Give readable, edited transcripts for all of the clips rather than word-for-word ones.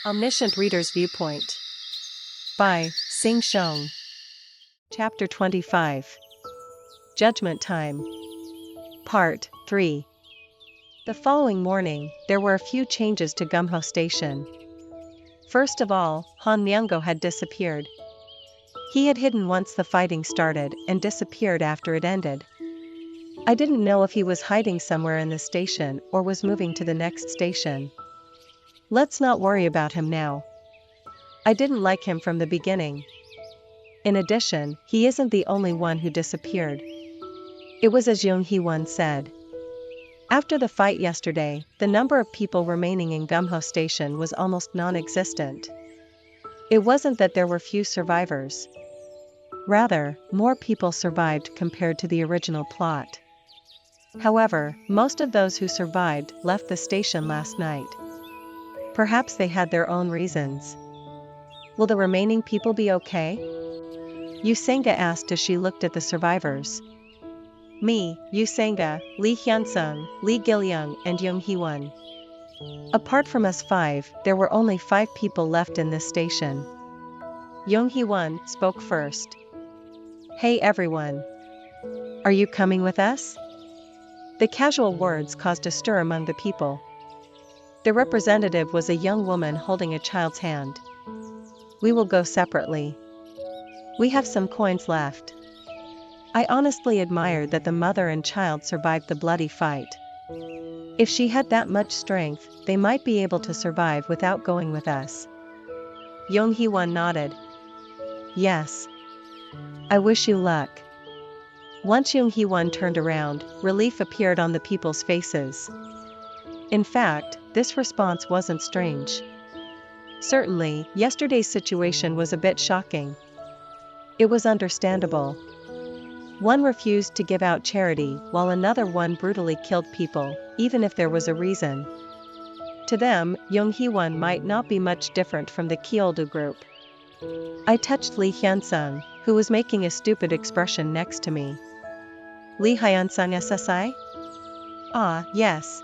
Omniscient Reader's Viewpoint by Sing Shong. Chapter 25. Judgment Time. Part 3. The following morning, there were a few changes to Gumho Station. First of all, Han Myungo had disappeared. He had hidden once the fighting started and disappeared after it ended. I didn't know if he was hiding somewhere in the station or was moving to the next station. Let's not worry about him now. I didn't like him from the beginning. In addition, he isn't the only one who disappeared. It was as Jung Hee-won said. After the fight yesterday, the number of people remaining in Gumho Station was almost non-existent. It wasn't that there were few survivors. Rather, more people survived compared to the original plot. However, most of those who survived left the station last night. Perhaps they had their own reasons. Will the remaining people be okay? Yu Senga asked as she looked at the survivors. Me, Yu Senga, Lee Hyun-sung, Lee Gil-young and Jung Hee-won. Apart from us five, there were only 5 people left in this station. Jung Hee-won spoke first. Hey everyone. Are you coming with us? The casual words caused a stir among the people. The representative was a young woman holding a child's hand. We will go separately. We have some coins left. I honestly admired that the mother and child survived the bloody fight. If she had that much strength, they might be able to survive without going with us. Jung Hee-won nodded. Yes. I wish you luck. Once Jung Hee-won turned around, relief appeared on the people's faces. In fact, this response wasn't strange. Certainly, yesterday's situation was a bit shocking. It was understandable. One refused to give out charity while another one brutally killed people, even if there was a reason. To them, Jung Hee-won might not be much different from the Kyodo group. I touched Lee Hyun-sung, who was making a stupid expression next to me. Lee Hyun-sung SSI? Ah, yes.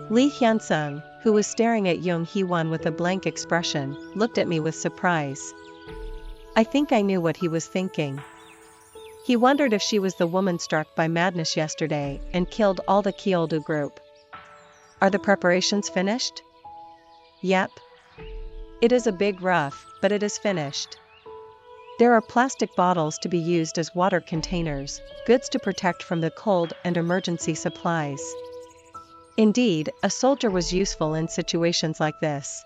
Lee Hyun-sung, who was staring at Jung Hee-won with a blank expression, looked at me with surprise. I think I knew what he was thinking. He wondered if she was the woman struck by madness yesterday and killed all the Kyodo group. Are the preparations finished? Yep. It is a big rough, but it is finished. There are plastic bottles to be used as water containers, goods to protect from the cold and emergency supplies. Indeed, a soldier was useful in situations like this.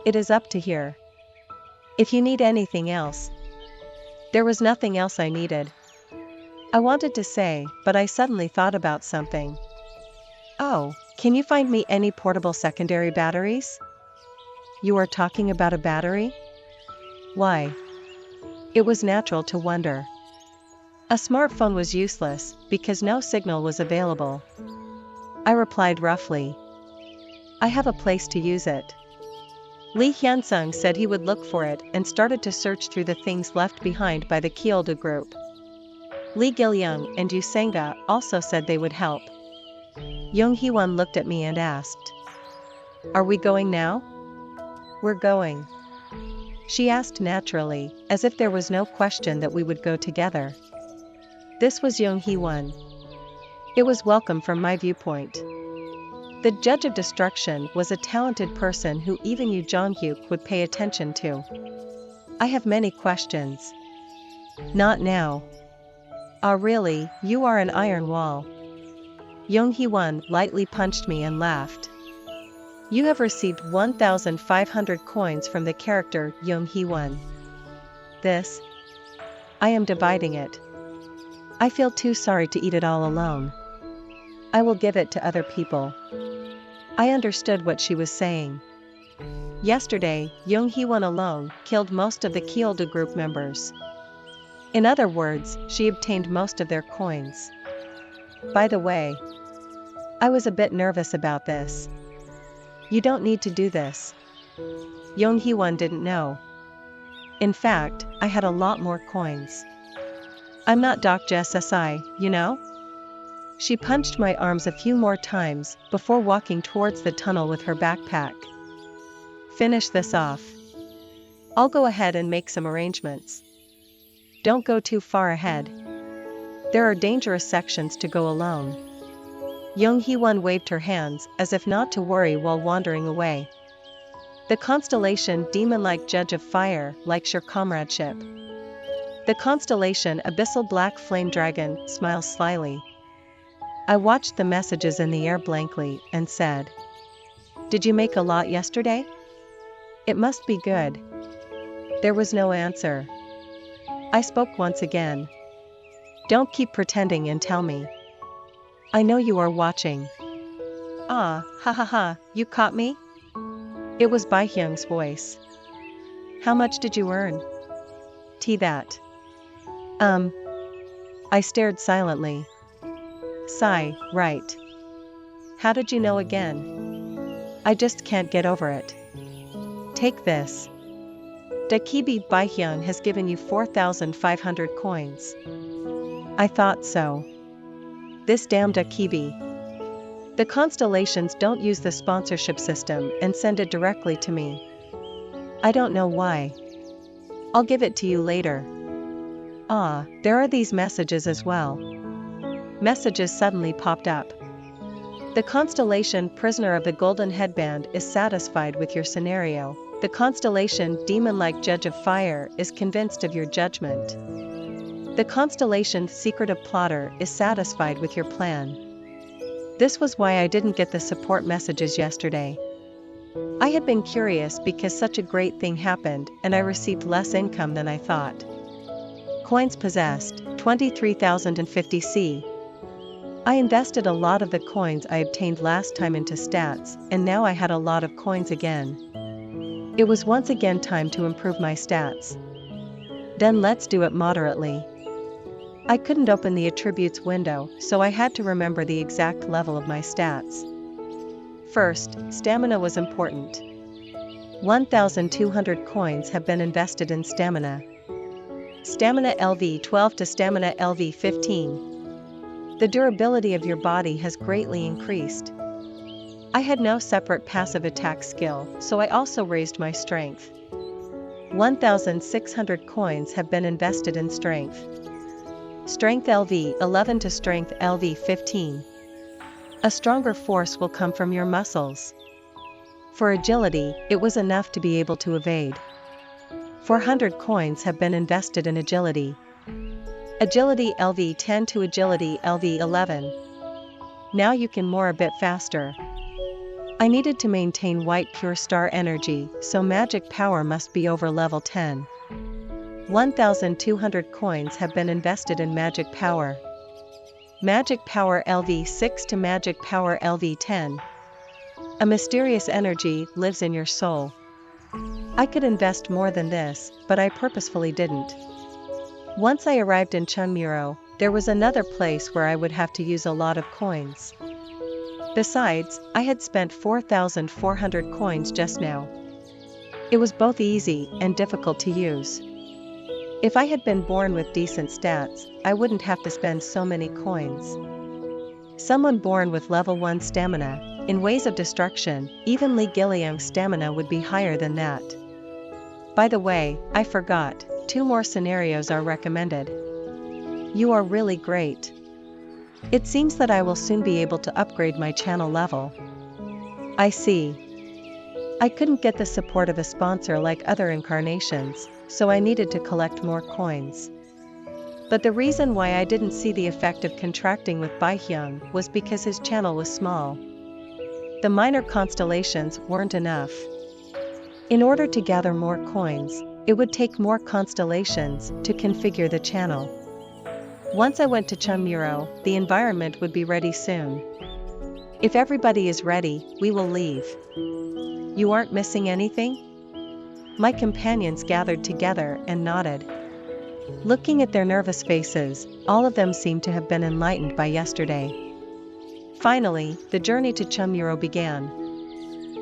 It is up to here. If you need anything else. There was nothing else I needed. I wanted to say, but I suddenly thought about something. Oh, can you find me any portable secondary batteries? You are talking about a battery? Why? It was natural to wonder. A smartphone was useless, because no signal was available. I replied roughly. I have a place to use it. Lee Hyun-sung said he would look for it and started to search through the things left behind by the Kyodo group. Lee Gil-young and Yu Senga also said they would help. Jung Hee-won looked at me and asked. Are we going now? We're going. She asked naturally, as if there was no question that we would go together. This was Jung Hee-won. It was welcome from my viewpoint. The Judge of Destruction was a talented person who even Yu Jong-hyuk would pay attention to. I have many questions. Not now. Ah really, you are an iron wall. Jung Hee-won lightly punched me and laughed. You have received 1,500 coins from the character Jung Hee-won. This? I am dividing it. I feel too sorry to eat it all alone. I will give it to other people. I understood what she was saying. Yesterday, Jung Hee-won alone killed most of the Kyodo group members. In other words, she obtained most of their coins. By the way, I was a bit nervous about this. You don't need to do this. Jung Hee-won didn't know. In fact, I had a lot more coins. I'm not Dr. SSI, you know? She punched my arms a few more times before walking towards the tunnel with her backpack. Finish this off. I'll go ahead and make some arrangements. Don't go too far ahead. There are dangerous sections to go alone. Young Hee-won waved her hands as if not to worry while wandering away. The constellation demon-like judge of fire likes your comradeship. The constellation abyssal black flame dragon smiles slyly. I watched the messages in the air blankly and said, "Did you make a lot yesterday? It must be good." There was no answer. I spoke once again. "Don't keep pretending and tell me. I know you are watching." "Ah, ha ha ha, you caught me?" It was Bai Hyung's voice. "How much did you earn?" That. I stared silently. Sigh, right. "How did you know again?" "I just can't get over it." "Take this. Dakibi Bai Hyung has given you 4,500 coins. I thought so. This damn Dakibi. The constellations don't use the sponsorship system and send it directly to me. I don't know why. I'll give it to you later." Ah, there are these messages as well. Messages suddenly popped up. The constellation prisoner of the golden headband is satisfied with your scenario. The constellation demon-like judge of fire is convinced of your judgment. The constellation secretive plotter is satisfied with your plan. This was why I didn't get the support messages yesterday. I had been curious because such a great thing happened and I received less income than I thought. Coins possessed, 23,050 C. I invested a lot of the coins I obtained last time into stats, and now I had a lot of coins again. It was once again time to improve my stats. Then let's do it moderately. I couldn't open the attributes window, so I had to remember the exact level of my stats. First, stamina was important. 1,200 coins have been invested in stamina. Stamina LV 12 to Stamina LV 15. The durability of your body has greatly increased. I had no separate passive attack skill, so I also raised my strength. 1,600 coins have been invested in strength. Strength LV 11 to Strength LV 15. A stronger force will come from your muscles. For agility, it was enough to be able to evade. 400 coins have been invested in agility. Agility LV 10 to Agility LV 11. Now you can more a bit faster. I needed to maintain white pure star energy, so magic power must be over level 10. 1,200 coins have been invested in magic power. Magic power LV 6 to Magic power LV 10. A mysterious energy lives in your soul. I could invest more than this, but I purposefully didn't. Once I arrived in Chunmuro, there was another place where I would have to use a lot of coins. Besides, I had spent 4,400 coins just now. It was both easy and difficult to use. If I had been born with decent stats, I wouldn't have to spend so many coins. Someone born with level 1 stamina, in Ways of Destruction, even Li Giliang's stamina would be higher than that. By the way, I forgot, 2 more scenarios are recommended. You are really great. It seems that I will soon be able to upgrade my channel level. I see. I couldn't get the support of a sponsor like other incarnations, so I needed to collect more coins. But the reason why I didn't see the effect of contracting with Bai Hyung was because his channel was small. The minor constellations weren't enough. In order to gather more coins, it would take more constellations to configure the channel. Once I went to Chunmuro, the environment would be ready soon. If everybody is ready, we will leave. You aren't missing anything? My companions gathered together and nodded. Looking at their nervous faces, all of them seemed to have been enlightened by yesterday. Finally, the journey to Chunmuro began.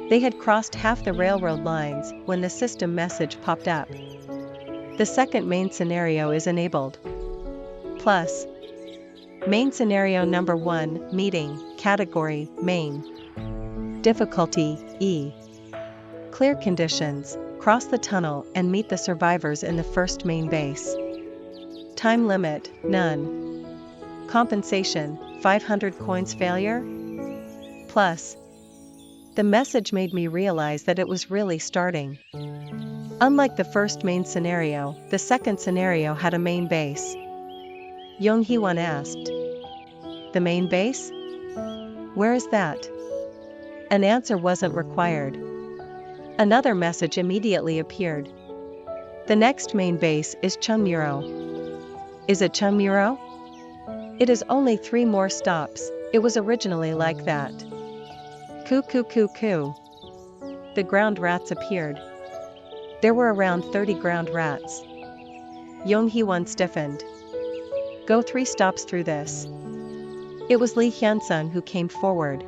They had crossed half the railroad lines when the system message popped up. The second main scenario is enabled. Plus. Main scenario number 1, meeting, category, main. Difficulty, E. clear conditions, cross the tunnel and meet the survivors in the first main base. Time limit, none. Compensation, 500 coins. Failure? Plus. The message made me realize that it was really starting. Unlike the first main scenario, the second scenario had a main base. Yonghee-won asked. The main base? Where is that? An answer wasn't required. Another message immediately appeared. The next main base is Chungmuro. Is it Chungmuro? It is only 3 more stops. It was originally like that. Coo coo coo coo. The ground rats appeared. There were around 30 ground rats. Yonghee-won stiffened. Go 3 stops through this. It was Lee Hyun-sung who came forward.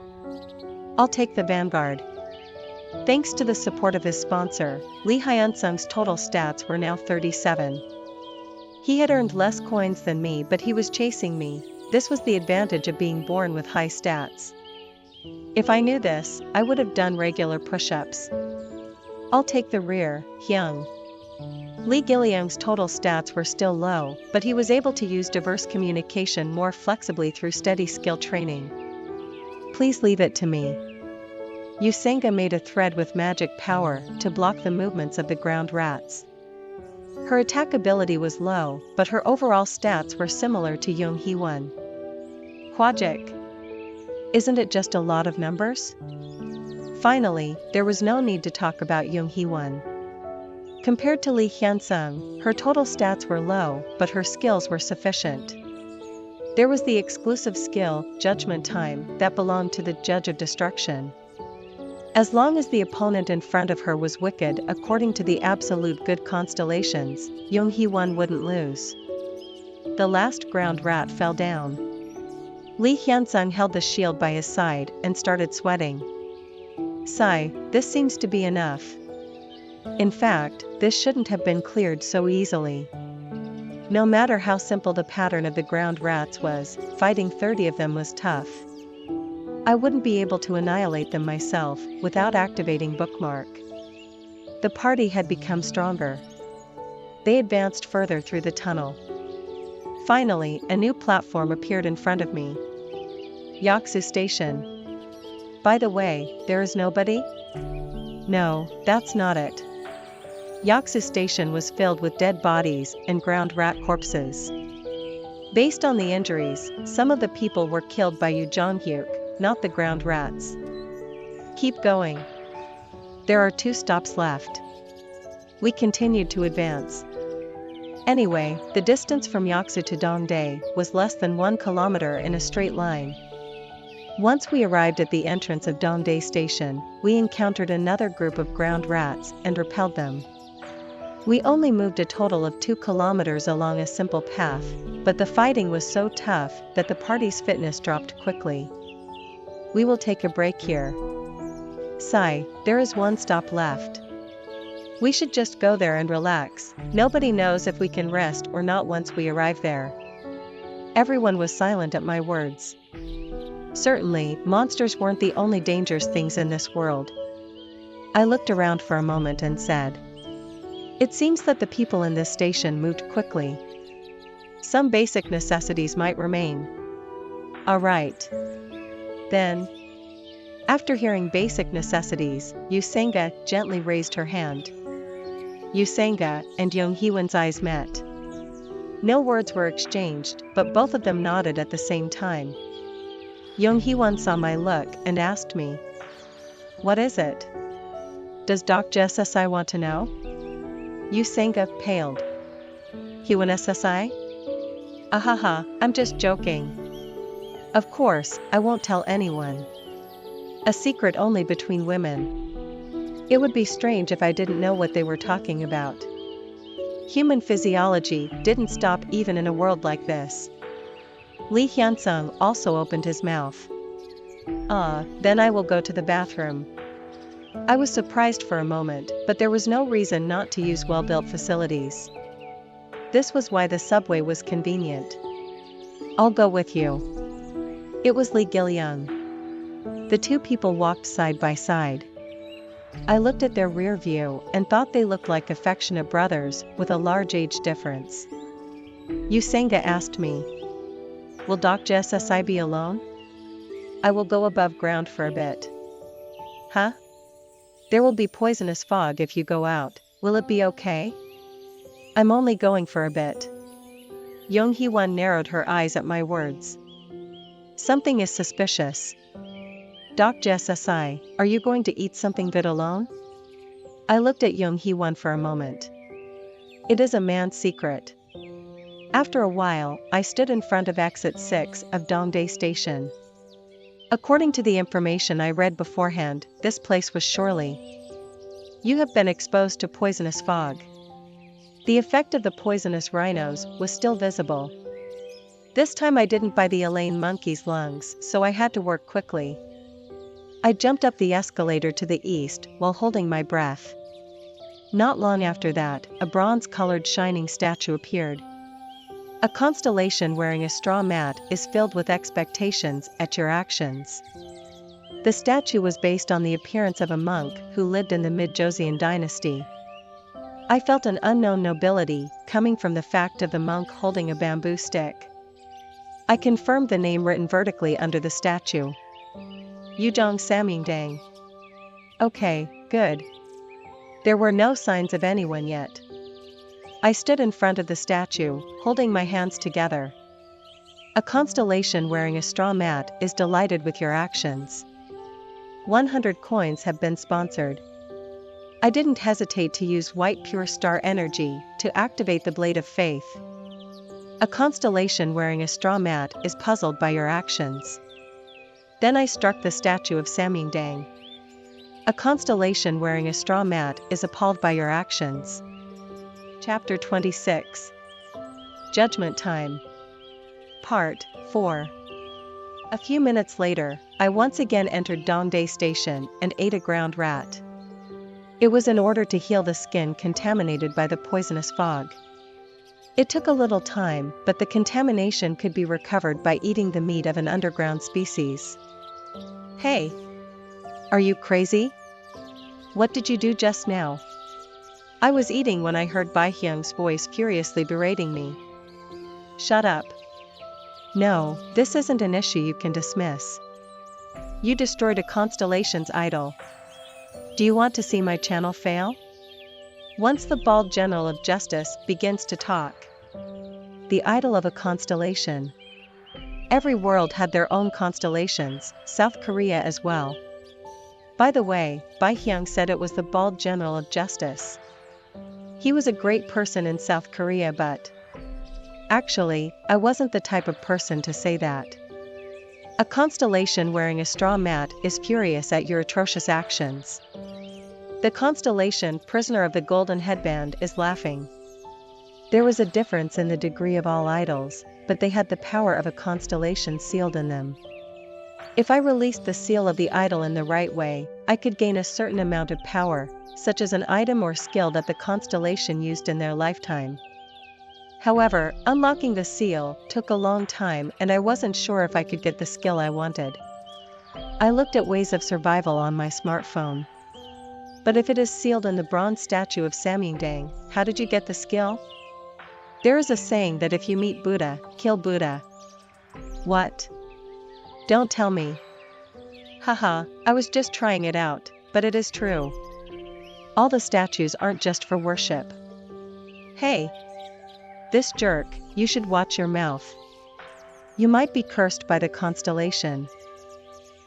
I'll take the vanguard. Thanks to the support of his sponsor, Lee Hyun-sung's total stats were now 37. He had earned less coins than me, but he was chasing me. This was the advantage of being born with high stats. If I knew this, I would have done regular push-ups. I'll take the rear, Hyung. Lee Gil-young's total stats were still low, but he was able to use diverse communication more flexibly through steady skill training. Please leave it to me. Yu Senga made a thread with magic power to block the movements of the ground rats. Her attack ability was low, but her overall stats were similar to Yonghee-won. Hwajik. Isn't it just a lot of numbers? Finally, there was no need to talk about Yonghee-won. Compared to Lee Hyun-sung, her total stats were low, but her skills were sufficient. There was the exclusive skill, Judgment Time, that belonged to the Judge of Destruction. As long as the opponent in front of her was wicked according to the absolute good constellations, Yonghee-won wouldn't lose. The last ground rat fell down. Lee Hyun-sung held the shield by his side and started sweating. Sigh, this seems to be enough. In fact, this shouldn't have been cleared so easily. No matter how simple the pattern of the ground rats was, fighting 30 of them was tough. I wouldn't be able to annihilate them myself without activating Bookmark. The party had become stronger. They advanced further through the tunnel. Finally, a new platform appeared in front of me. Yaksu Station. By the way, there is nobody? No, that's not it. Yaksu Station was filled with dead bodies and ground rat corpses. Based on the injuries, some of the people were killed by Yu Jong-hyuk, not the ground rats. Keep going. There are 2 stops left. We continued to advance. Anyway, the distance from Yaksu to Dongdae was less than 1 kilometer in a straight line. Once we arrived at the entrance of Dongdae Station, we encountered another group of ground rats and repelled them. We only moved a total of 2 kilometers along a simple path, but the fighting was so tough that the party's fitness dropped quickly. We will take a break here. Sigh, there is 1 stop left. We should just go there and relax. Nobody knows if we can rest or not once we arrive there. Everyone was silent at my words. Certainly, monsters weren't the only dangerous things in this world. I looked around for a moment and said, it seems that the people in this station moved quickly. Some basic necessities might remain. All right. Then, after hearing basic necessities, Yu Senga gently raised her hand. Yu Senga and Yonghee-won's eyes met. No words were exchanged, but both of them nodded at the same time. Yonghee-won saw my look and asked me, what is it? Does Dr. SSI want to know? Yu Senga paled. Hyun SSI? Ahaha, I'm just joking. Of course, I won't tell anyone. A secret only between women. It would be strange if I didn't know what they were talking about. Human physiology didn't stop even in a world like this. Lee Hyun-sung also opened his mouth. Then I will go to the bathroom. I was surprised for a moment, but there was no reason not to use well-built facilities. This was why the subway was convenient. I'll go with you. It was Lee Gil-young. The 2 people walked side by side. I looked at their rear view and thought they looked like affectionate brothers with a large age difference. Usanga asked me, "Will Dr. SSI be alone?" "I will go above ground for a bit." "Huh? There will be poisonous fog if you go out, will it be okay?" "I'm only going for a bit." Yonghee-won narrowed her eyes at my words. "Something is suspicious." "Dr. SSI, are you going to eat something good alone?" I looked at Yonghee-won for a moment. It is a man's secret. After a while, I stood in front of exit 6 of Dongdae Station. According to the information I read beforehand, this place was surely. "You have been exposed to poisonous fog." The effect of the poisonous rhinos was still visible. This time I didn't buy the Elaine monkey's lungs, so I had to work quickly. I jumped up the escalator to the east while holding my breath. Not long after that, a bronze-colored shining statue appeared. A constellation wearing a straw mat is filled with expectations at your actions. The statue was based on the appearance of a monk who lived in the mid-Joseon dynasty. I felt an unknown nobility coming from the fact of the monk holding a bamboo stick. I confirmed the name written vertically under the statue. Yujong Samyangdang. Okay, good. There were no signs of anyone yet. I stood in front of the statue, holding my hands together. A constellation wearing a straw mat is delighted with your actions. 100 coins have been sponsored. I didn't hesitate to use white pure star energy to activate the blade of faith. A constellation wearing a straw mat is puzzled by your actions. Then I struck the statue of Samyangdang. A constellation wearing a straw mat is appalled by your actions. Chapter 26. Judgment Time. Part 4. A few minutes later, I once again entered Dongdae Station and ate a ground rat. It was in order to heal the skin contaminated by the poisonous fog. It took a little time, but the contamination could be recovered by eating the meat of an underground species. Hey! Are you crazy? What did you do just now? I was eating when I heard Bai Hyung's voice furiously berating me. Shut up. No, this isn't an issue you can dismiss. You destroyed a constellation's idol. Do you want to see my channel fail? Once the bald general of justice begins to talk. The idol of a constellation. Every world had their own constellations, South Korea as well. By the way, Bai Hyung said it was the bald general of justice. He was a great person in South Korea, but actually, I wasn't the type of person to say that. A constellation wearing a straw mat is furious at your atrocious actions. The constellation prisoner of the golden headband is laughing. There was a difference in the degree of all idols, but they had the power of a constellation sealed in them. If I released the seal of the idol in the right way, I could gain a certain amount of power, such as an item or skill that the constellation used in their lifetime. However, unlocking the seal took a long time and I wasn't sure if I could get the skill I wanted. I looked at ways of survival on my smartphone. But if it is sealed in the bronze statue of Samyangdang, how did you get the skill? There is a saying that if you meet Buddha, kill Buddha. What? Don't tell me. Haha, I was just trying it out, but it is true. All the statues aren't just for worship. Hey! This jerk, you should watch your mouth. You might be cursed by the constellation.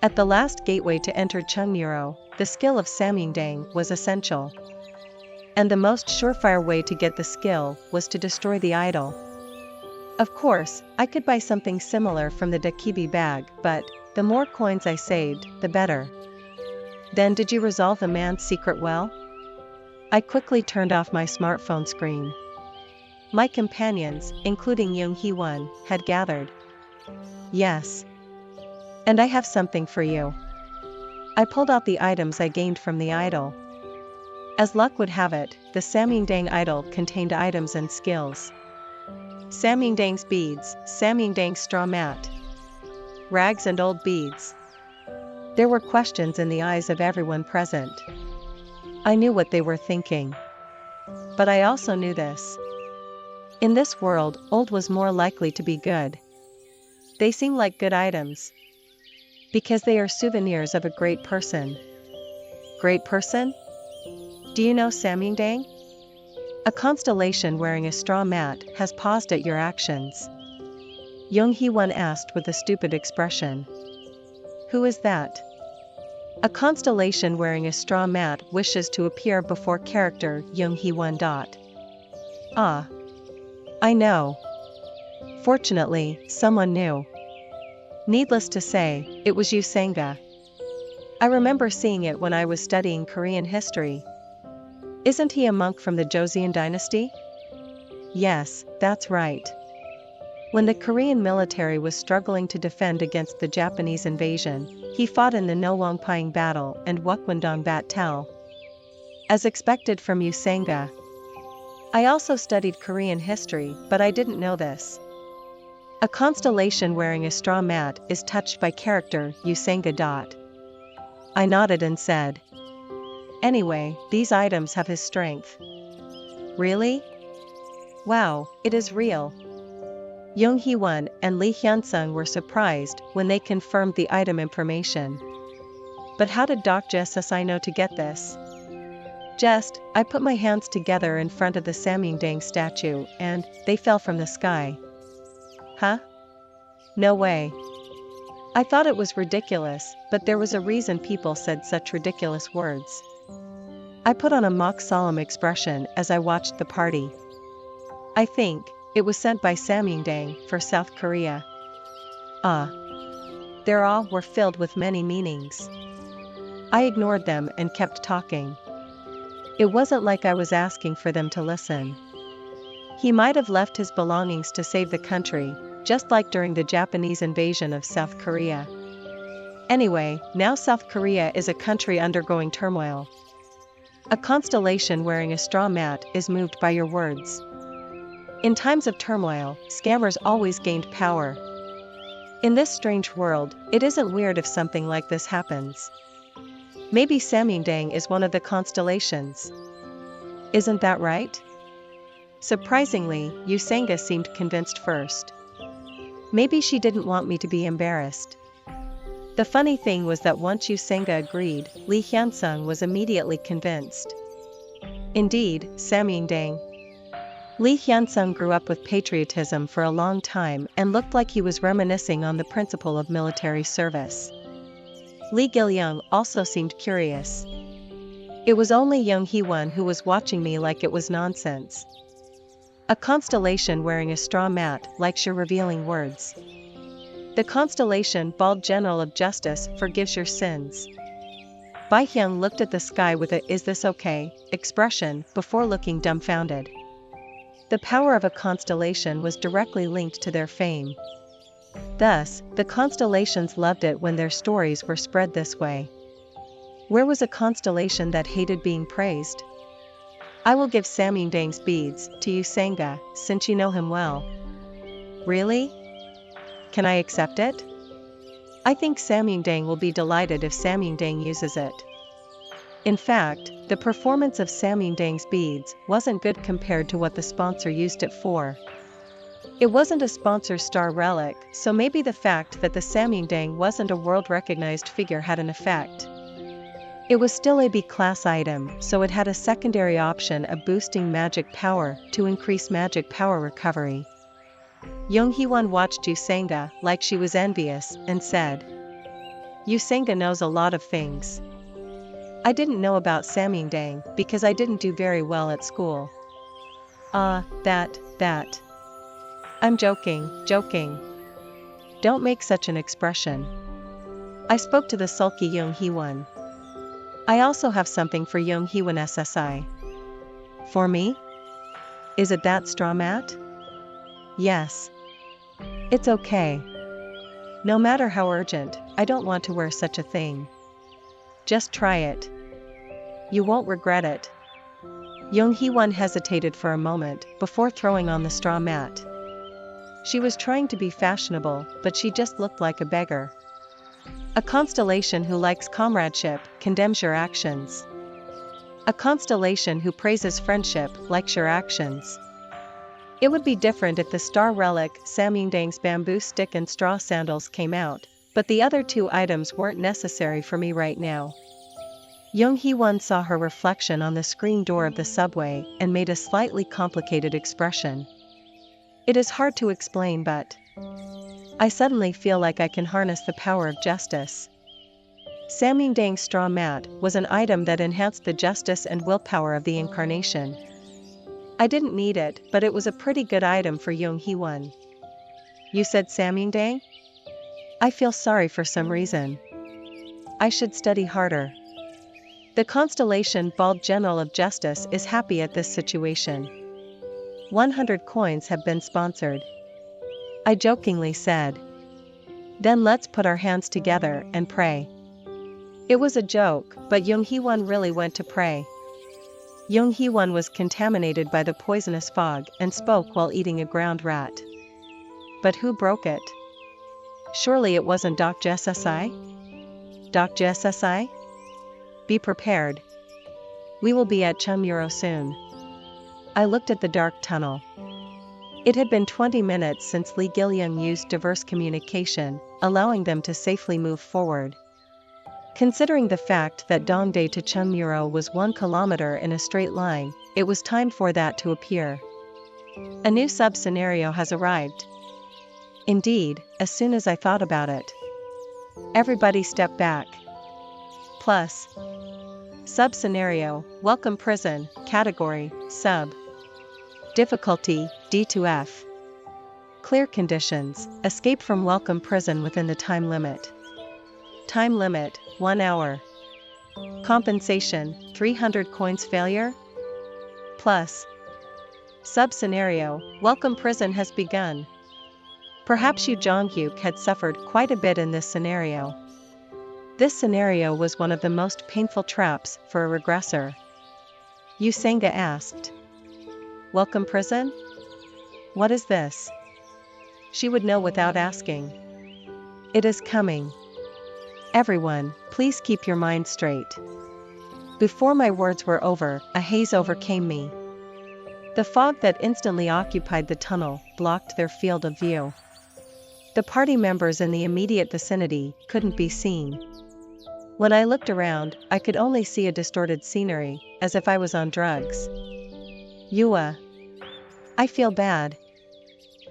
At the last gateway to enter Chungnyeoro, the skill of Samyangdang was essential. And the most surefire way to get the skill was to destroy the idol. Of course, I could buy something similar from the Dakibi bag, but the more coins I saved, the better. Then did you resolve the man's secret well? I quickly turned off my smartphone screen. My companions, including Yonghee-won, had gathered. Yes. And I have something for you. I pulled out the items I gained from the idol. As luck would have it, the Samyangdang idol contained items and skills. Samyangdang's beads, Samyangdang's straw mat. Rags and old beads. There were questions in the eyes of everyone present. I knew what they were thinking. But I also knew this. In this world, old was more likely to be good. They seem like good items. Because they are souvenirs of a great person. Great person? Do you know Samyangdang? A constellation wearing a straw mat has paused at your actions. Young Hee-won asked with a stupid expression. Who is that? A constellation wearing a straw mat wishes to appear before character Young Hee-won. Ah. I know. Fortunately, someone knew. Needless to say, it was Yu Sanga. I remember seeing it when I was studying Korean history. Isn't he a monk from the Joseon dynasty? Yes, that's right. When the Korean military was struggling to defend against the Japanese invasion, he fought in the Nowongpying battle and Wakwandong Bat Tel. As expected from Yu Sanga. I also studied Korean history, but I didn't know this. A constellation wearing a straw mat is touched by character Yu Sanga. I nodded and said. Anyway, these items have his strength. Really? Wow, it is real. Young Hee-won and Lee Hyun-sung were surprised when they confirmed the item information. But how did Dr. SSI know to get this? Just, I put my hands together in front of the Samyangdang statue and they fell from the sky. Huh? No way. I thought it was ridiculous, but there was a reason people said such ridiculous words. I put on a mock solemn expression as I watched the party. I think it was sent by Samyangdang for South Korea. Their awe were filled with many meanings. I ignored them and kept talking. It wasn't like I was asking for them to listen. He might have left his belongings to save the country, just like during the Japanese invasion of South Korea. Anyway, now South Korea is a country undergoing turmoil. A constellation wearing a straw mat is moved by your words. In times of turmoil, scammers always gained power. In this strange world, it isn't weird if something like this happens. Maybe Samyangdang is one of the constellations. Isn't that right? Surprisingly, Yu Sanga seemed convinced first. Maybe she didn't want me to be embarrassed. The funny thing was that once Yu Sanga agreed, Lee Hyun-sung was immediately convinced. Indeed, Samyangdang. Lee Hyun-sung grew up with patriotism for a long time and looked like he was reminiscing on the principle of military service. Lee Gil-young also seemed curious. It was only Young Hee-won who was watching me like it was nonsense. A constellation wearing a straw mat likes your revealing words. The constellation Bald General of Justice forgives your sins. Bai-hyung looked at the sky with a "is this okay" expression before looking dumbfounded. The power of a constellation was directly linked to their fame. Thus, the constellations loved it when their stories were spread this way. Where was a constellation that hated being praised? I will give Samyangdang's beads to Yu Sanga, since you know him well. Really? Can I accept it? I think Samyangdang will be delighted if Samyangdang uses it. In fact, the performance of Samyangdang's beads wasn't good compared to what the sponsor used it for. It wasn't a sponsor's star relic, so maybe the fact that the Samyangdang wasn't a world-recognized figure had an effect. It was still a B-class item, so it had a secondary option of boosting magic power to increase magic power recovery. Young Hee-won watched Yu Sanga like she was envious and said, Yu Sanga knows a lot of things. I didn't know about Samyangdang because I didn't do very well at school. That. I'm joking. Don't make such an expression. I spoke to the sulky Young Hee-won. I also have something for Young Hee-won SSI. For me? Is it that straw mat? Yes. It's okay. No matter how urgent, I don't want to wear such a thing. Just try it. You won't regret it. Young Hee-won hesitated for a moment before throwing on the straw mat. She was trying to be fashionable, but she just looked like a beggar. A constellation who likes comradeship condemns your actions. A constellation who praises friendship likes your actions. It would be different if the star relic Samyangdang's bamboo stick and straw sandals came out, but the other two items weren't necessary for me right now. Young Hee-won saw her reflection on the screen door of the subway and made a slightly complicated expression. It is hard to explain, but I suddenly feel like I can harness the power of justice. Samyangdang's straw mat was an item that enhanced the justice and willpower of the incarnation. I didn't need it, but it was a pretty good item for Young Hee-won. You said Samyangdang? I feel sorry for some reason. I should study harder. The constellation Bald General of Justice is happy at this situation. 100 coins have been sponsored. I jokingly said. Then let's put our hands together and pray. It was a joke, but Young Hee-won really went to pray. Young Hee-won was contaminated by the poisonous fog and spoke while eating a ground rat. But who broke it? Surely it wasn't Doc Jessi? Doc Jessi? Be prepared. We will be at Chunmuro soon. I looked at the dark tunnel. It had been 20 minutes since Lee Gil-young used diverse communication, allowing them to safely move forward. Considering the fact that Dongdae to Chunmuro was 1 kilometer in a straight line, it was time for that to appear. A new sub-scenario has arrived. Indeed, as soon as I thought about it. Everybody step back. Plus. Sub-scenario, Welcome Prison, Category, Sub. Difficulty, D2F. Clear conditions, escape from Welcome Prison within the time limit. Time limit, 1 hour. Compensation, 300 coins failure? Plus. Sub-scenario, Welcome Prison has begun. Perhaps Yu Jong-hyuk had suffered quite a bit in this scenario. This scenario was one of the most painful traps for a regressor. Yu Sanga asked. Welcome Prison? What is this? She would know without asking. It is coming. Everyone, please keep your mind straight. Before my words were over, a haze overcame me. The fog that instantly occupied the tunnel blocked their field of view. The party members in the immediate vicinity couldn't be seen. When I looked around, I could only see a distorted scenery, as if I was on drugs. Yua. I feel bad.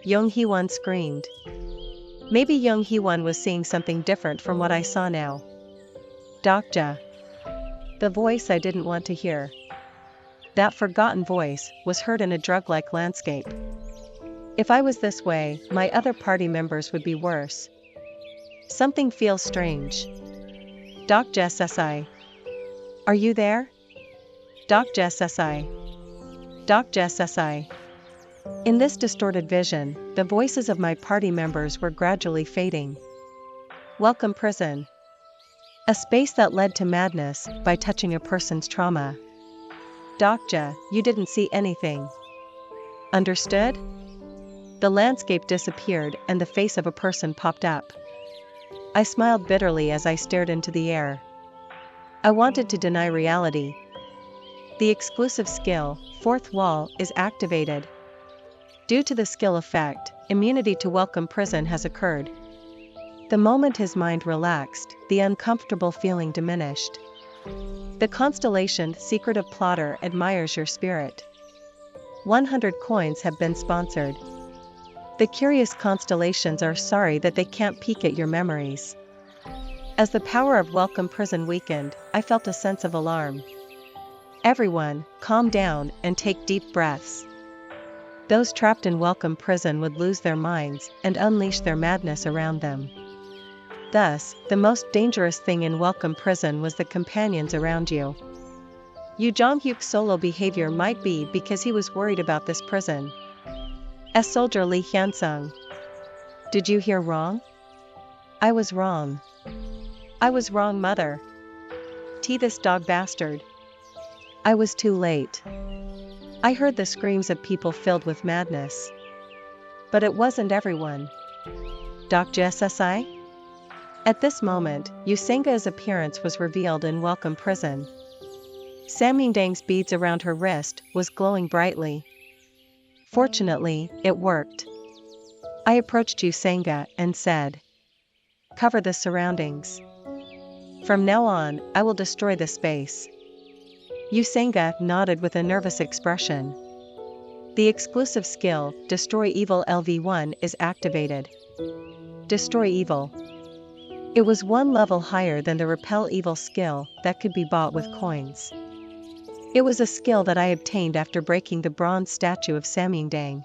Young Hee-won screamed. Maybe Young Hee-won was seeing something different from what I saw now. Dokja. The voice I didn't want to hear. That forgotten voice was heard in a drug-like landscape. If I was this way, my other party members would be worse. Something feels strange. Doc Jessi. Are you there? Doc Jessi. Doc Jessi. In this distorted vision, the voices of my party members were gradually fading. Welcome Prison. A space that led to madness by touching a person's trauma. Dokja, you didn't see anything. Understood? The landscape disappeared and the face of a person popped up. I smiled bitterly as I stared into the air. I wanted to deny reality. The exclusive skill, Fourth Wall, is activated. Due to the skill effect, immunity to Welcome Prison has occurred. The moment his mind relaxed, the uncomfortable feeling diminished. The constellation Secretive Plotter admires your spirit. 100 coins have been sponsored. The curious constellations are sorry that they can't peek at your memories. As the power of Welcome Prison weakened, I felt a sense of alarm. Everyone, calm down and take deep breaths. Those trapped in Welcome Prison would lose their minds and unleash their madness around them. Thus, the most dangerous thing in Welcome Prison was the companions around you. Yu Jong-hyuk's solo behavior might be because he was worried about this prison. As soldier Lee Hyun-sung. Did you hear wrong? I was wrong. I was wrong, mother. This dog bastard. I was too late. I heard the screams of people filled with madness. But it wasn't everyone. Doc Jessi? At this moment, Yusenga's appearance was revealed in Welcome Prison. Samyangdang's beads around her wrist was glowing brightly. Fortunately, it worked. I approached Yusenga and said, "Cover the surroundings. From now on, I will destroy the space." Yusenga nodded with a nervous expression. The exclusive skill, Destroy Evil LV1, is activated. Destroy Evil. It was one level higher than the Repel Evil skill that could be bought with coins. It was a skill that I obtained after breaking the bronze statue of Samyangdang.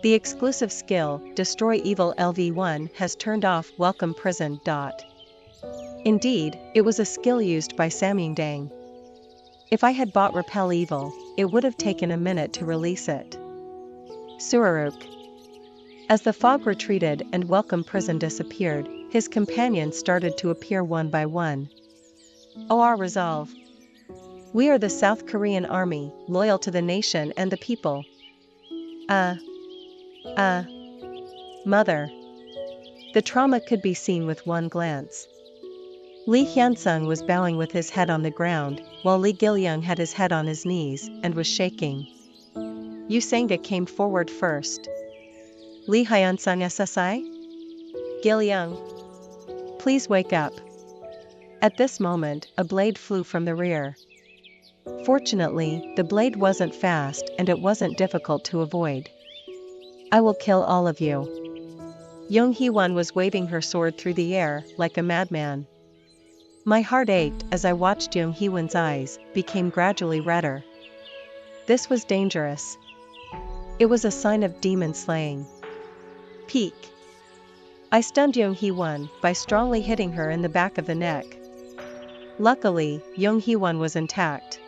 The exclusive skill, Destroy Evil LV1, has turned off Welcome Prison. Indeed, it was a skill used by Samyangdang. If I had bought Repel Evil, it would have taken a minute to release it. Suraruk. As the fog retreated and Welcome Prison disappeared, his companions started to appear one by one. Our resolve. We are the South Korean army, loyal to the nation and the people. Mother. The trauma could be seen with one glance. Lee Hyunsung was bowing with his head on the ground, while Lee Gilyung had his head on his knees and was shaking. Yusenga came forward first. Lee Hyunsung SSI? Gilyung. Please wake up. At this moment, a blade flew from the rear. Fortunately, the blade wasn't fast and it wasn't difficult to avoid. I will kill all of you. Young Hee-won was waving her sword through the air like a madman. My heart ached as I watched Young Hee-won's eyes became gradually redder. This was dangerous. It was a sign of demon slaying. Peek. I stunned Young Hee-won by strongly hitting her in the back of the neck. Luckily, Young Hee-won was intact.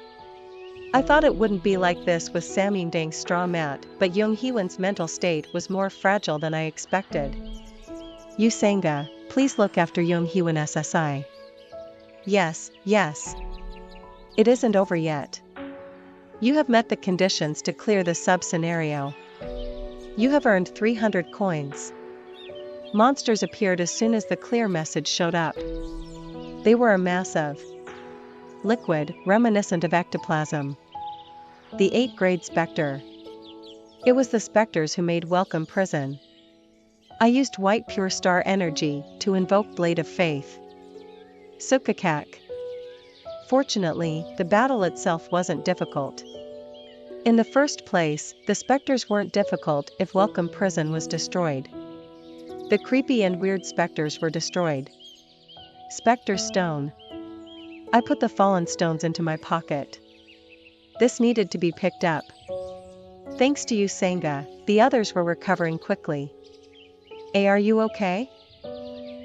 I thought it wouldn't be like this with Samyangdang's straw mat, but Young Hee-won's mental state was more fragile than I expected. Yusenga, please look after Young Hee-won SSI. Yes. It isn't over yet. You have met the conditions to clear the sub-scenario. You have earned 300 coins. Monsters appeared as soon as the clear message showed up. They were a mass of liquid, reminiscent of ectoplasm. The 8th grade specter. It was the specters who made Welcome Prison. I used white pure star energy to invoke Blade of Faith. Sukakak. Fortunately, the battle itself wasn't difficult. In the first place, the specters weren't difficult if Welcome Prison was destroyed. The creepy and weird specters were destroyed. Spectre Stone. I put the fallen stones into my pocket. This needed to be picked up. Thanks to you, Senga, the others were recovering quickly. Are you okay?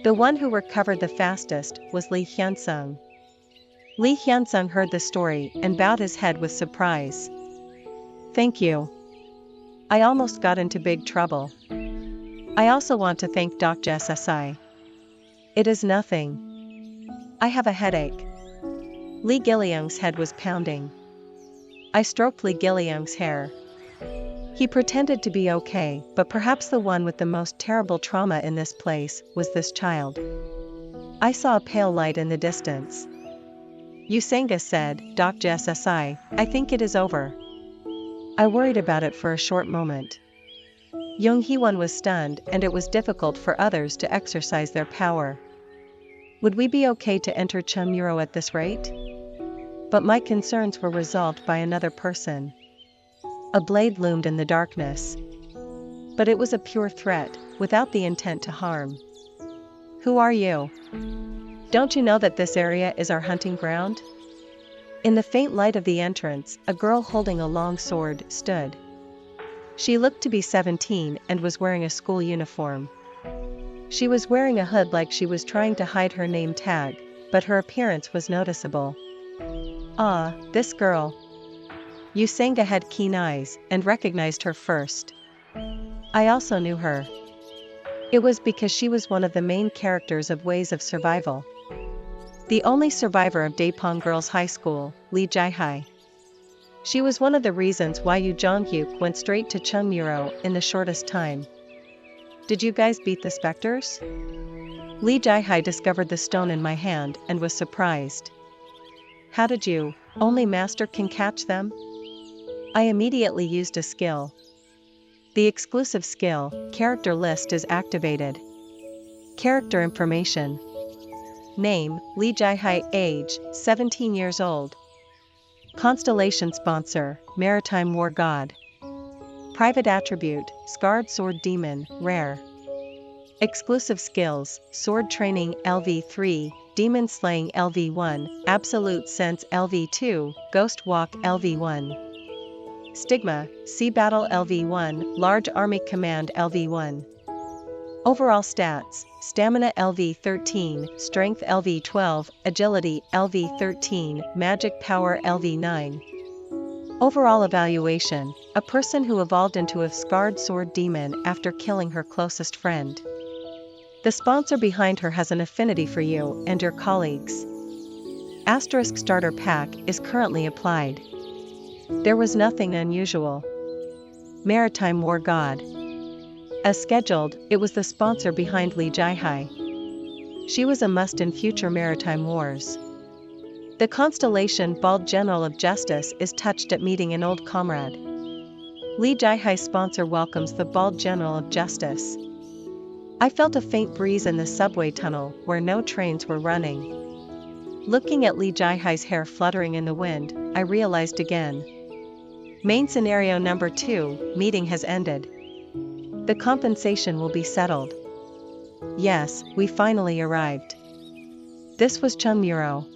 The one who recovered the fastest was Lee Hyunsung. Lee Hyunsung heard the story and bowed his head with surprise. Thank you. I almost got into big trouble. I also want to thank Dr. SSI. It is nothing. I have a headache. Lee Gilyung's head was pounding. I stroked Lee Gilyung's hair. He pretended to be okay, but perhaps the one with the most terrible trauma in this place was this child. I saw a pale light in the distance. Yusenga said, Dr. SSI, I think it is over. I worried about it for a short moment. Young Hee-won was stunned and it was difficult for others to exercise their power. Would we be okay to enter Chunmuro at this rate? But my concerns were resolved by another person. A blade loomed in the darkness. But it was a pure threat, without the intent to harm. Who are you? Don't you know that this area is our hunting ground? In the faint light of the entrance, a girl holding a long sword stood. She looked to be 17 and was wearing a school uniform. She was wearing a hood like she was trying to hide her name tag, but her appearance was noticeable. Ah, this girl. Yusenga had keen eyes and recognized her first. I also knew her. It was because she was one of the main characters of Ways of Survival. The only survivor of Daepong Girls' High School, Lee Jae-hai. She was one of the reasons why Yu Jong-hyuk went straight to Chunmuro in the shortest time. Did you guys beat the specters? Lee Jae-hai discovered the stone in my hand and was surprised. How did you? Only master can catch them? I immediately used a skill. The exclusive skill, character list is activated. Character information. Name, Li Jihai. Age, 17 years old. Constellation sponsor, Maritime War God. Private attribute, Scarred Sword Demon, rare. Exclusive skills, Sword Training LV3, Demon Slaying LV1, Absolute Sense LV2, Ghost Walk LV1. Stigma, Sea Battle LV1, Large Army Command LV1. Overall stats, Stamina LV13, Strength LV12, Agility LV13, Magic Power LV9. Overall evaluation, a person who evolved into a scarred sword demon after killing her closest friend. The sponsor behind her has an affinity for you and your colleagues. Asterisk starter pack is currently applied. There was nothing unusual. Maritime War God. As scheduled, it was the sponsor behind Li Jihai. She was a must in future maritime wars. The constellation Bald General of Justice is touched at meeting an old comrade. Li Jihai's sponsor welcomes the Bald General of Justice. I felt a faint breeze in the subway tunnel where no trains were running. Looking at Li Jihai's hair fluttering in the wind, I realized again. Main scenario number 2, meeting has ended. The compensation will be settled. Yes, we finally arrived. This was Chungmuro.